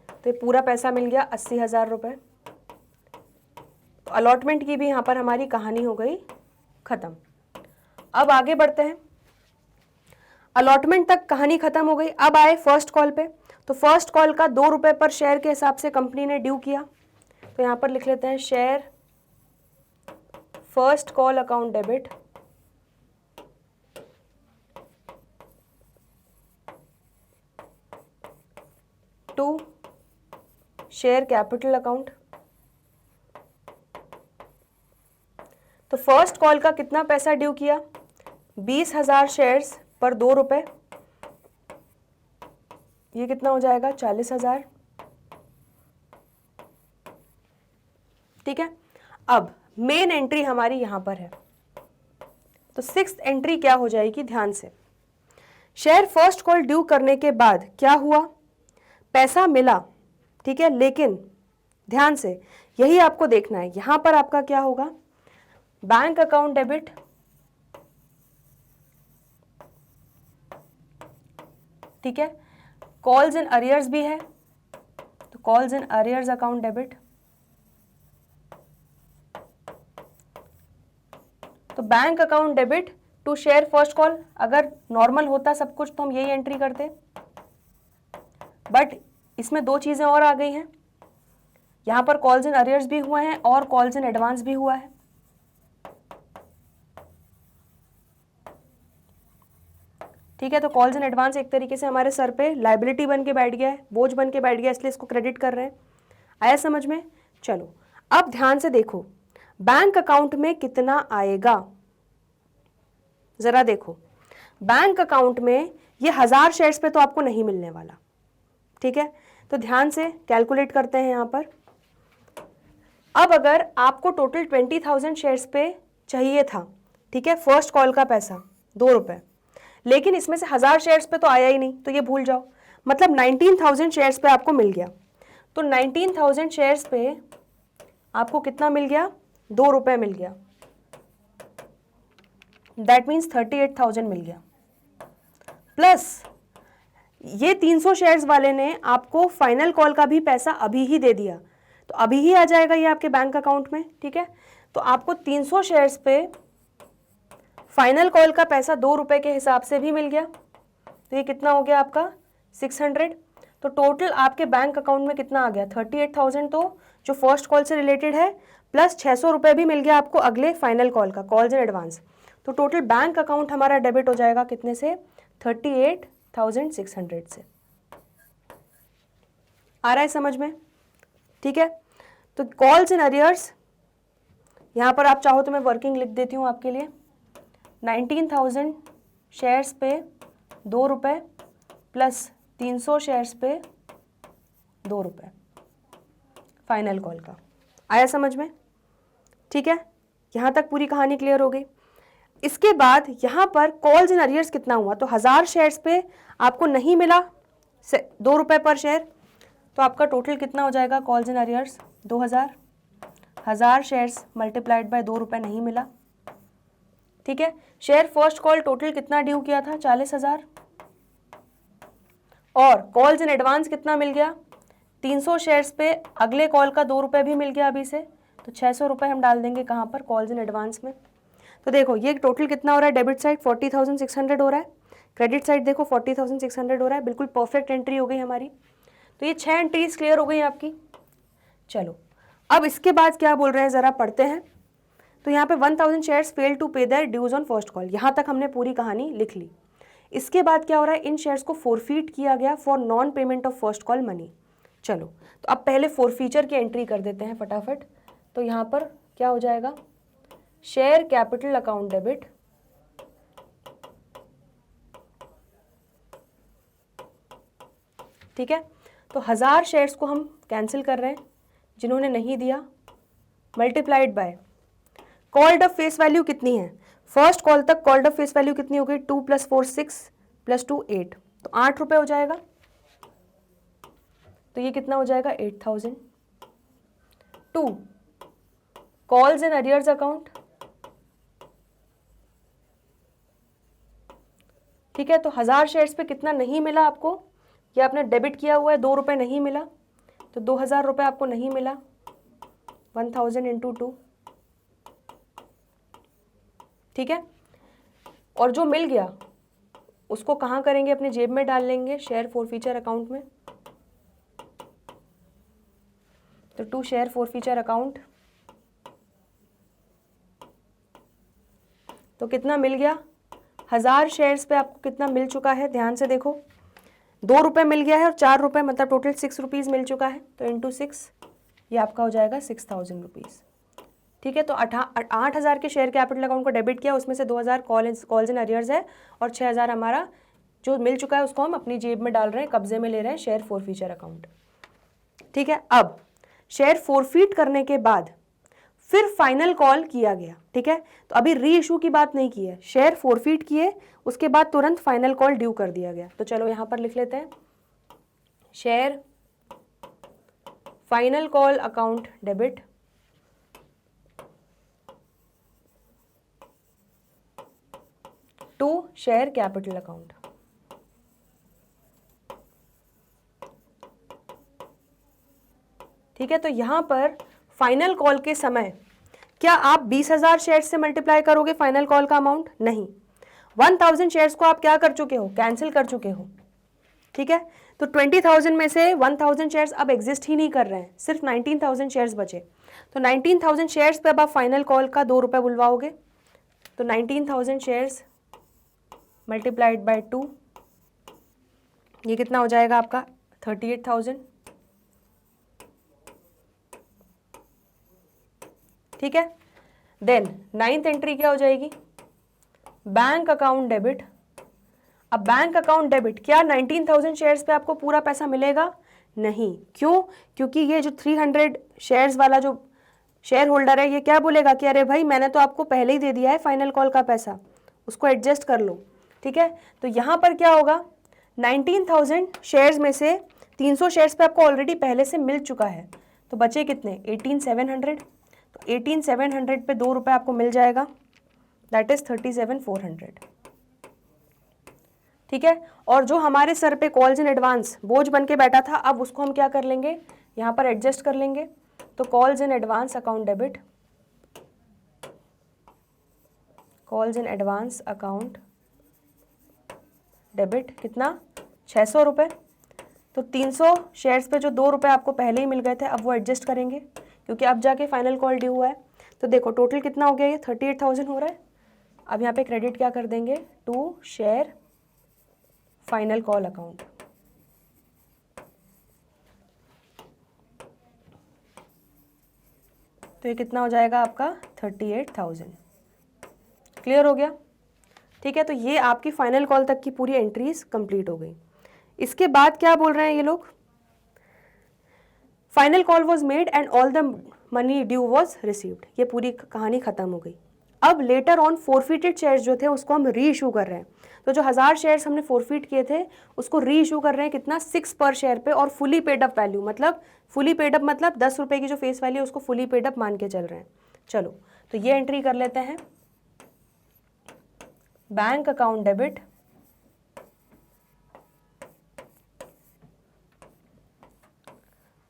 तो ये पूरा पैसा मिल गया 80,000 रुपये। तो अलॉटमेंट की भी यहाँ पर हमारी कहानी हो गई खत्म। अब आगे बढ़ते हैं, अलॉटमेंट तक कहानी खत्म हो गई। अब आए फर्स्ट कॉल पे। तो फर्स्ट कॉल का 2 रुपये पर शेयर के हिसाब से कंपनी ने ड्यू किया, तो यहाँ पर लिख लेते हैं share first call account debit to share capital account. तो फर्स्ट कॉल का कितना पैसा ड्यू किया, 20,000 शेयर्स पर 2 रुपये, ये कितना हो जाएगा 40,000। ठीक है, अब मेन एंट्री हमारी यहां पर है। तो 6th एंट्री क्या हो जाएगी, ध्यान से। शेयर फर्स्ट कॉल ड्यू करने के बाद क्या हुआ, पैसा मिला। ठीक है, लेकिन ध्यान से यही आपको देखना है, यहां पर आपका क्या होगा, बैंक अकाउंट डेबिट ठीक है, कॉल्स इन अरियर्स भी है, तो calls in arrears account debit. तो bank account debit to share first call, अगर नॉर्मल होता सब कुछ तो हम यही एंट्री करते, बट इसमें 2 चीजें और आ गई हैं। यहां पर कॉल्स इन अरियर्स भी हुआ है और कॉल्स इन एडवांस भी हुआ है। ठीक है, तो कॉल्स इन एडवांस एक तरीके से हमारे सर पे लाइबिलिटी बन के बैठ गया है, बोझ बन के बैठ गया, इसलिए इसको क्रेडिट कर रहे हैं। आया समझ में। चलो अब ध्यान से देखो बैंक अकाउंट में कितना आएगा, जरा देखो। बैंक अकाउंट में ये 1000 शेयर्स पे तो आपको नहीं मिलने वाला। ठीक है, तो ध्यान से कैलकुलेट करते हैं यहां पर। अब अगर आपको टोटल 20,000 शेयर्स पे चाहिए था, ठीक है, फर्स्ट कॉल का पैसा 2 रुपये, लेकिन इसमें से 1000 शेयर्स पे तो आया ही नहीं, तो ये भूल जाओ। मतलब 19,000 शेयर्स पे आपको मिल गया। तो 19,000 शेयर्स पे आपको कितना मिल गया, 2 रुपये मिल गया, दैट मीन्स 38,000 मिल गया। प्लस ये 300 शेयर्स वाले ने आपको फाइनल कॉल का भी पैसा अभी ही दे दिया, तो अभी ही आ जाएगा ये आपके बैंक अकाउंट में, ठीक है। तो आपको 300 शेयर्स पे फाइनल कॉल का पैसा 2 रुपए के हिसाब से भी मिल गया, तो ये कितना हो गया आपका 600। तो टोटल आपके बैंक अकाउंट में कितना आ गया 38,000, तो जो फर्स्ट कॉल से रिलेटेड है, प्लस 600 रुपये भी मिल गया आपको अगले फाइनल कॉल का, कॉल्स इन एडवांस। तो टोटल बैंक अकाउंट हमारा डेबिट हो जाएगा कितने से 38,600 से। आ रहा है समझ में, ठीक है। तो कॉल्स इन अरियर्स, यहाँ पर आप चाहो तो मैं वर्किंग लिख देती हूँ आपके लिए। 19,000 शेयर्स पे 2 रुपये प्लस 300 शेयर्स पे 2 रुपये फाइनल कॉल का। आया समझ में, ठीक है। यहाँ तक पूरी कहानी क्लियर हो गई। इसके बाद यहाँ पर कॉल्स इन अरियर्स कितना हुआ, तो 1000 शेयर्स पे आपको नहीं मिला 2 रुपये पर शेयर, तो आपका टोटल कितना हो जाएगा calls in arrears 2000। 1000 shares multiplied by 2 रुपये नहीं मिला, ठीक है। शेयर फर्स्ट कॉल टोटल कितना ड्यू किया था 40,000, और कॉल्स इन एडवांस कितना मिल गया 300 शेयर्स पे अगले कॉल का 2 रुपये भी मिल गया अभी से, तो 600 रुपये हम डाल देंगे कहाँ पर कॉल्स इन एडवांस में। तो देखो ये टोटल कितना हो रहा है, डेबिट साइड 40,600 हो रहा है, क्रेडिट साइड देखो 40,600 हो रहा है। बिल्कुल परफेक्ट एंट्री हो गई हमारी। तो ये 6 एंट्रीज क्लियर हो गई आपकी। चलो अब इसके बाद क्या बोल रहे हैं ज़रा पढ़ते हैं। तो यहाँ पे 1000 shares fail to pay their dues on first call, यहाँ तक हमने पूरी कहानी लिख ली। इसके बाद क्या हो रहा है, इन शेयर्स को फोरफीट किया गया for non payment of first call money. चलो तो अब पहले फोरफीचर की एंट्री कर देते हैं फटाफट। तो यहाँ पर क्या हो जाएगा, शेयर कैपिटल अकाउंट डेबिट, ठीक है। तो 1000 शेयर्स को हम कैंसिल कर रहे हैं जिन्होंने नहीं दिया, multiplied by called up face value कितनी है, फर्स्ट कॉल तक कॉल्ड अप फेस वैल्यू कितनी हो गई 2 + 4 6 + 2 8, तो 8 रुपये हो जाएगा। तो ये कितना हो जाएगा 8,000। 2 कॉल्स इन अरियर्स अकाउंट, ठीक है। तो 1000 शेयर्स पे कितना नहीं मिला आपको, ये आपने डेबिट किया हुआ है 2 रुपये नहीं मिला, तो 2000 रुपये आपको नहीं मिला, 1000 × 2, ठीक है। और जो मिल गया उसको कहाँ करेंगे, अपने जेब में डाल लेंगे शेयर फोरफीचर अकाउंट में। तो 2 शेयर फोरफीचर अकाउंट, तो कितना मिल गया 1000 शेयर्स पे आपको कितना मिल चुका है, ध्यान से देखो 2 रुपये मिल गया है और 4 रुपये, मतलब टोटल 6 रुपीज़ मिल चुका है। तो इंटू 6 ये आपका हो जाएगा 6000 रुपीज़, ठीक है। तो 8,000 के शेयर कैपिटल अकाउंट को डेबिट किया, उसमें से 2000 कॉल्स इन अरियर्स है और 6000 हमारा जो मिल चुका है उसको हम अपनी जेब में डाल रहे हैं, कब्जे में ले रहे हैं शेयर फोरफीचर अकाउंट, ठीक है। अब शेयर फोरफीट करने के बाद फिर फाइनल कॉल किया गया, ठीक है। तो अभी री इशू की बात नहीं की है, शेयर फोरफीट किए उसके बाद तुरंत फाइनल कॉल ड्यू कर दिया गया। तो चलो यहाँ पर लिख लेते हैं share final call account debit to share capital account, ठीक है। तो यहां पर फाइनल कॉल के समय क्या आप 20,000 शेयर्स से मल्टीप्लाई करोगे फाइनल कॉल का अमाउंट, नहीं। 1000 शेयर्स को आप क्या कर चुके हो, कैंसिल कर चुके हो, ठीक है। तो 20,000 में से 1000 शेयर्स अब एग्जिस्ट ही नहीं कर रहे हैं, सिर्फ 19,000 शेयर्स बचे। तो 19,000 शेयर्स पे अब आप फाइनल कॉल का 2 रुपये बुलवाओगे। तो 19,000 शेयर्स मल्टीप्लाइड बाय 2, ये कितना हो जाएगा आपका 38,000, ठीक है। देन 9th एंट्री क्या हो जाएगी, बैंक अकाउंट डेबिट। अब बैंक अकाउंट डेबिट, क्या 19,000 शेयर्स पे आपको पूरा पैसा मिलेगा, नहीं। क्यों, क्योंकि ये जो 300 शेयर्स वाला जो शेयर होल्डर है ये क्या बोलेगा कि अरे भाई मैंने तो आपको पहले ही दे दिया है फाइनल कॉल का पैसा, उसको एडजस्ट कर लो, ठीक है। तो यहाँ पर क्या होगा, 19,000 शेयर्स में से 300 शेयर्स पे आपको ऑलरेडी पहले से मिल चुका है, तो बचे कितने 18,700। तो 18,700 पे 2 रुपये आपको मिल जाएगा, दैट इज़ 37,400, ठीक है। और जो हमारे सर पे कॉल्स इन एडवांस बोझ बन के बैठा था, अब उसको हम क्या कर लेंगे, यहाँ पर एडजस्ट कर लेंगे। तो calls in advance account debit, calls in advance account debit कितना, 600 रुपये। तो 300 शेयर्स पे जो 2 रुपये आपको पहले ही मिल गए थे, अब वो एडजस्ट करेंगे क्योंकि अब जाके फाइनल कॉल ड्यू हुआ है। तो देखो टोटल कितना हो गया, ये 38,000 हो रहा है। अब यहाँ पे क्रेडिट क्या कर देंगे, to share final call account. तो ये कितना हो जाएगा आपका 38,000। क्लियर हो गया, ठीक है। तो ये आपकी फाइनल कॉल तक की पूरी एंट्रीज कंप्लीट हो गई। इसके बाद क्या बोल रहे हैं ये लोग, final call was made and all the money due was received. ये पूरी कहानी खत्म हो गई। अब लेटर ऑन फोरफिटेड शेयर्स जो थे उसको हम री इशू कर रहे हैं। तो जो 1000 शेयर्स हमने फोरफिट किए थे उसको री इशू कर रहे हैं, कितना, 6 पर शेयर पे, और फुली पेड अप वैल्यू, मतलब फुली पेड अप मतलब 10 रुपये की जो फेस वैल्यू है उसको फुली पेड अप मान के चल रहे हैं। चलो तो ये एंट्री कर लेते हैं, bank account debit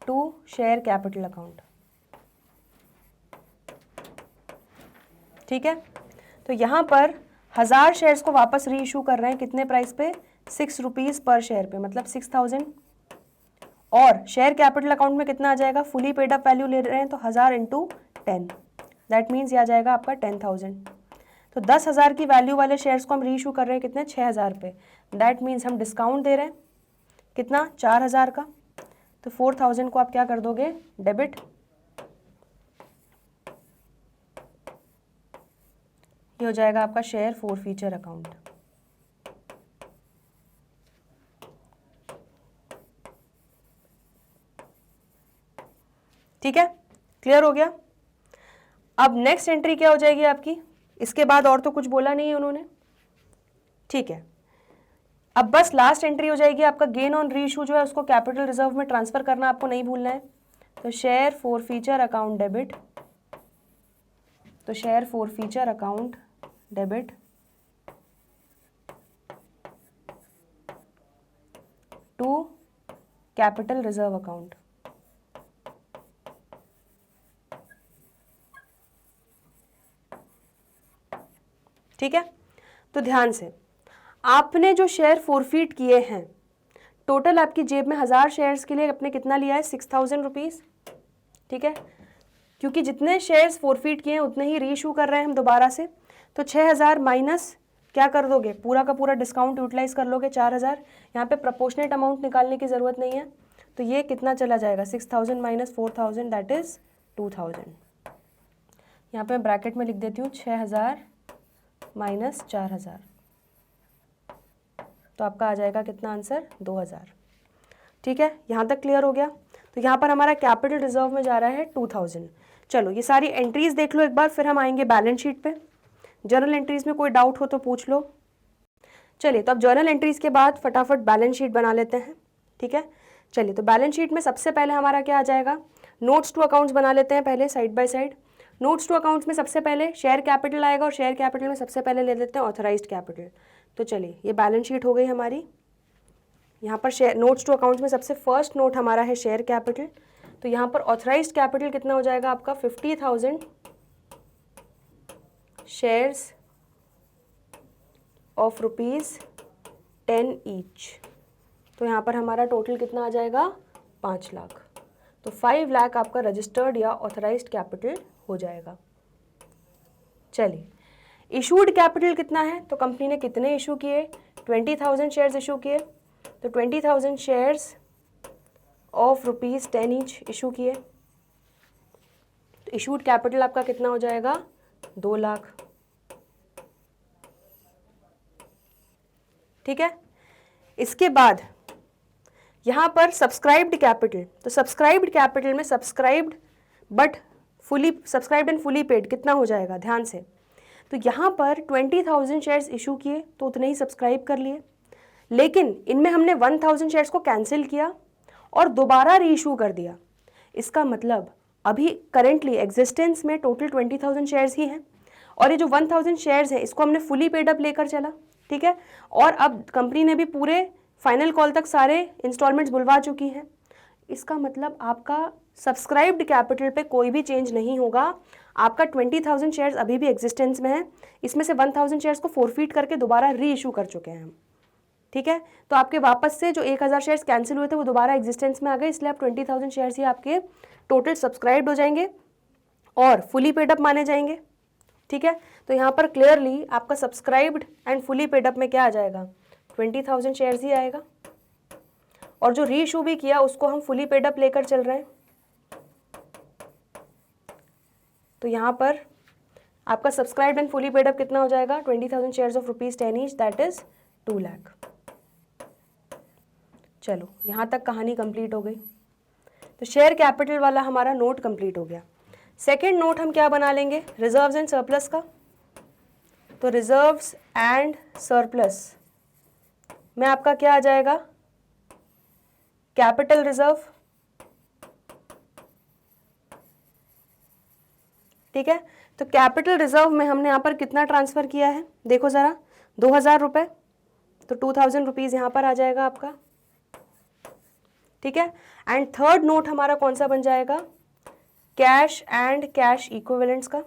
to share capital account. ठीक है। तो यहाँ पर 1000 शेयर्स को वापस री इशू कर रहे हैं, कितने प्राइस पे, 6 रुपीज़ पर शेयर पे, मतलब 6000। और शेयर कैपिटल अकाउंट में कितना आ जाएगा, फुली पेड अप वैल्यू ले रहे हैं तो 1000 इंटू 10, दैट मीन्स ये आ जाएगा आपका 10,000। तो 10,000 की वैल्यू वाले शेयर्स को हम री इशू कर रहे हैं कितने, 6,000 पे, दैट मीन्स हम डिस्काउंट दे रहे हैं कितना, 4,000 का। तो 4,000 को आप क्या कर दोगे, डेबिट। ये हो जाएगा आपका शेयर फोरफीचर अकाउंट। ठीक है, क्लियर हो गया। अब नेक्स्ट एंट्री क्या हो जाएगी आपकी, इसके बाद और तो कुछ बोला नहीं है उन्होंने, ठीक है। अब बस लास्ट एंट्री हो जाएगी आपका गेन ऑन री इशू जो है उसको कैपिटल रिजर्व में ट्रांसफर करना आपको नहीं भूलना है। तो शेयर फोरफीचर अकाउंट डेबिट, तो share forfeiture account debit to capital reserve account. ठीक है। तो ध्यान से, आपने जो शेयर फोरफीट किए हैं, टोटल आपकी जेब में 1000 शेयर्स के लिए आपने कितना लिया है, 6,000 रुपीज़। ठीक है, क्योंकि जितने शेयर्स फोरफीट किए हैं उतने ही री इशू कर रहे हैं हम दोबारा से। तो 6,000 माइनस क्या कर दोगे, पूरा का पूरा डिस्काउंट यूटिलाइज कर लोगे, 4,000। यहाँ पे प्रपोर्शनेट अमाउंट निकालने की ज़रूरत नहीं है। तो ये कितना चला जाएगा, 6,000 माइनस 4,000 दैट इज़ 2,000। यहाँ पे मैं ब्रैकेट में लिख देती हूँ 6,000 माइनस 4,000, तो आपका आ जाएगा कितना आंसर, 2,000। ठीक है, यहाँ तक क्लियर हो गया। तो यहाँ पर हमारा कैपिटल रिजर्व में जा रहा है 2,000। चलो ये सारी एंट्रीज देख लो एक बार, फिर हम आएंगे बैलेंस शीट पे। जर्नल एंट्रीज में कोई डाउट हो तो पूछ लो। चलिए, तो अब जर्नल एंट्रीज के बाद फटाफट बैलेंस शीट बना लेते हैं। ठीक है, चलिए तो बैलेंस शीट में सबसे पहले हमारा क्या आ जाएगा, नोट्स टू अकाउंट्स बना लेते हैं पहले side by side. Notes to accounts में सबसे पहले शेयर कैपिटल आएगा और शेयर कैपिटल में सबसे पहले ले लेते हैं ऑथराइज्ड कैपिटल। तो चलिए ये बैलेंस शीट हो गई हमारी। यहाँ पर शेयर नोट्स टू अकाउंट्स में सबसे फर्स्ट नोट हमारा है शेयर कैपिटल। तो यहाँ पर ऑथराइज्ड कैपिटल कितना हो जाएगा आपका, 50,000 शेयर्स ऑफ ₹10 ईच। तो यहाँ पर हमारा टोटल कितना आ जाएगा, 5 लाख। तो 5 लाख आपका रजिस्टर्ड या ऑथराइज्ड कैपिटल हो जाएगा। चलिए, इशूड कैपिटल कितना है, तो कंपनी ने कितने इशू किए, 20,000 शेयर्स इशू किए। तो 20,000 शेयर्स ऑफ ₹10 ईच इशू किए। तो इशूड कैपिटल आपका कितना हो जाएगा, 2 लाख। ठीक है, इसके बाद यहाँ पर सब्सक्राइब्ड कैपिटल, तो सब्सक्राइब्ड कैपिटल में subscribed but fully subscribed and fully paid कितना हो जाएगा, ध्यान से। तो यहाँ पर 20,000 शेयर्स इशू किए तो उतने ही सब्सक्राइब कर लिए, लेकिन इनमें हमने 1,000 शेयर्स को कैंसिल किया और दोबारा री इशू कर दिया। इसका मतलब अभी करेंटली एग्जिस्टेंस में टोटल 20,000 शेयर्स ही हैं और ये जो 1,000 शेयर्स हैं इसको हमने फुली पेड अप लेकर चला। ठीक है। और अब कंपनी ने भी पूरे फाइनल कॉल तक सारे इंस्टॉलमेंट्स बुलवा चुकी हैं। इसका मतलब आपका सब्सक्राइब्ड कैपिटल पे कोई भी चेंज नहीं होगा। आपका 20,000 शेयर्स अभी भी एग्जिस्टेंस में है, इसमें से 1,000 शेयर्स को फोरफीट करके दोबारा री इशू कर चुके हैं हम, ठीक है। तो आपके वापस से जो 1,000 शेयर्स कैंसिल हुए थे वो दोबारा एग्जिस्टेंस में आ गए, इसलिए आप 20,000 शेयर्स ही आपके टोटल सब्सक्राइब्ड हो जाएंगे और फुली पेड अप माने जाएंगे, ठीक है। तो यहाँ पर क्लियरली आपका subscribed and fully paid up में क्या आ जाएगा, 20,000 शेयर्स ही आएगा। और जो री इशू भी किया उसको हम फुली पेड अप लेकर चल रहे हैं, तो यहाँ पर आपका subscribed and fully paid up कितना हो जाएगा, 20,000 shares of ₹10 each, that is 2 lakh. चलो यहाँ तक कहानी कंप्लीट हो गई। तो शेयर कैपिटल वाला हमारा नोट कंप्लीट हो गया। सेकेंड नोट हम क्या बना लेंगे, रिजर्व्स एंड सरप्लस का। तो रिजर्व्स एंड सरप्लस में आपका क्या आ जाएगा, कैपिटल रिजर्व, ठीक है। तो कैपिटल रिजर्व में हमने यहाँ पर कितना ट्रांसफर किया है, देखो जरा, 2,000 रुपये, तो 2,000 रुपीज़ यहाँ पर आ जाएगा आपका, ठीक है। एंड थर्ड नोट हमारा कौन सा बन जाएगा, कैश एंड कैश इक्विवेलेंट्स का।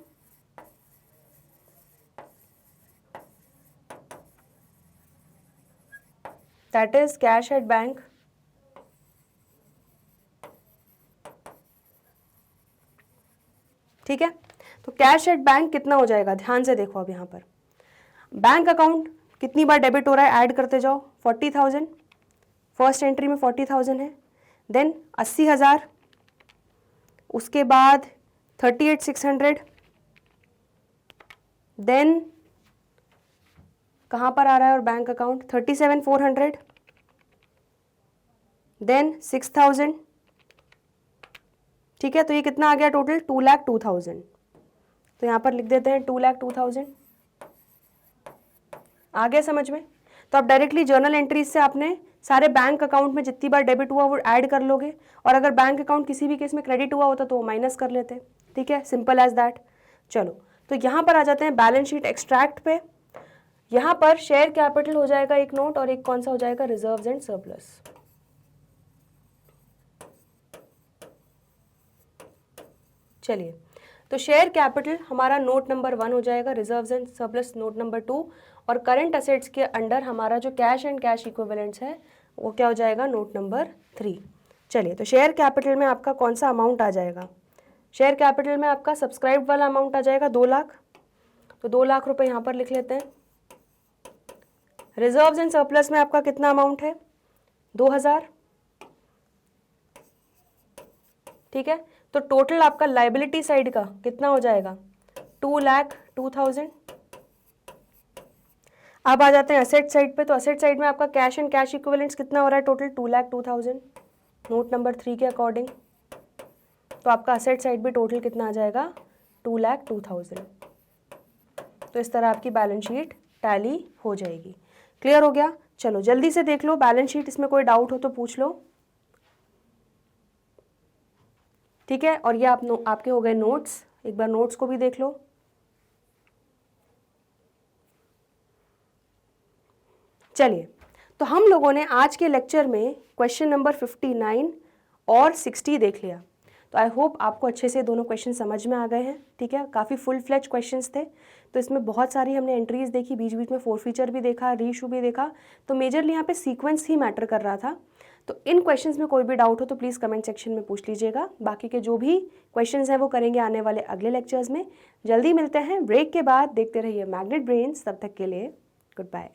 That is cash at bank, ठीक है। तो कैश एट बैंक कितना हो जाएगा, ध्यान से देखो। अब यहाँ पर बैंक अकाउंट कितनी बार डेबिट हो रहा है, ऐड करते जाओ, 40,000, फर्स्ट एंट्री में 40,000 है, देन 80,000, उसके बाद 38,600, देन कहाँ पर आ रहा है और बैंक अकाउंट 37,400, देन 6,000, ठीक है। तो ये कितना आ गया टोटल, 2,02,000। तो यहाँ पर लिख देते हैं 2,02,000। आ गया समझ में। तो आप डायरेक्टली जर्नल एंट्रीज से आपने सारे बैंक अकाउंट में जितनी बार डेबिट हुआ वो ऐड कर लोगे, और अगर बैंक अकाउंट किसी भी केस में क्रेडिट हुआ होता तो वो माइनस कर लेते, ठीक है, सिंपल एज दैट। चलो तो यहाँ पर आ जाते हैं बैलेंस शीट एक्सट्रैक्ट पे। यहाँ पर शेयर कैपिटल हो जाएगा एक नोट, और एक कौन सा हो जाएगा, रिजर्व्स एंड सरप्लस। चलिए, तो शेयर कैपिटल हमारा नोट नंबर 1 हो जाएगा, reserves and surplus note number 2, और करंट असेट्स के अंडर हमारा जो कैश एंड कैश इक्विवेलेंट्स है वो क्या हो जाएगा, नोट नंबर 3। चलिए, तो शेयर कैपिटल में आपका कौन सा अमाउंट आ जाएगा, शेयर कैपिटल में आपका सब्सक्राइब वाला अमाउंट आ जाएगा 2 लाख, तो 2 लाख रुपए यहाँ पर लिख लेते हैं। रिजर्व्स एंड सरप्लस में आपका कितना अमाउंट है, 2,000, ठीक है। तो टोटल आपका लाइबिलिटी साइड का कितना हो जाएगा, 2,02,000। अब आ जाते हैं असेट साइड पे। तो असेट साइड में आपका कैश एंड कैश इक्विवेलेंट्स कितना हो रहा है, टोटल 2,02,000 नोट नंबर 3 के अकॉर्डिंग। तो आपका असेट साइड भी टोटल कितना आ जाएगा, 2,02,000। तो इस तरह आपकी बैलेंस शीट टैली हो जाएगी। क्लियर हो गया। चलो जल्दी से देख लो बैलेंस शीट, इसमें कोई डाउट हो तो पूछ लो, ठीक है। और ये आपके हो गए नोट्स, एक बार नोट्स को भी देख लो। चलिए, तो हम लोगों ने आज के लेक्चर में क्वेश्चन नंबर 59 और 60 देख लिया। तो आई होप आपको अच्छे से दोनों क्वेश्चन समझ में आ गए हैं, ठीक है। काफ़ी फुल फ्लेज क्वेश्चंस थे, तो इसमें बहुत सारी हमने एंट्रीज देखी, बीच बीच में फोरफीचर भी देखा, रीइशू भी देखा। तो मेजरली यहाँ पे सीक्वेंस ही मैटर कर रहा था। तो इन क्वेश्चंस में कोई भी डाउट हो तो प्लीज़ कमेंट सेक्शन में पूछ लीजिएगा। बाकी के जो भी क्वेश्चंस हैं वो करेंगे आने वाले अगले लेक्चर्स में। जल्दी मिलते हैं ब्रेक के बाद। देखते रहिए मैग्नेट ब्रेन्स, तब तक के लिए गुड बाय।